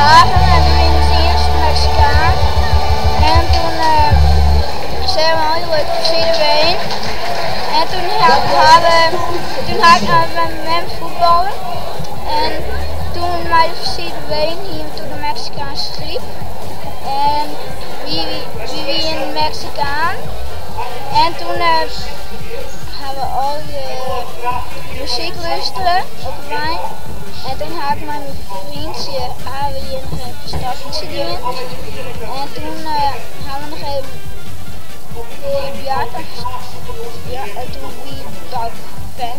dagen en we in het eerste Mexicaan. En toen zijn we heel leuk Versierderween. En toen hadden we met voetballen. En toen bij de Versierderween gingen we toen de Mexicaanse striep. En wie in de Mexicaan. En toen hebben we al de muziek luisteren op de wijn. En toen had mijn vriendje in een verstappingsje gedaan. En toen hebben we nog even de Beata. Ja, en toen wie Bob Ben.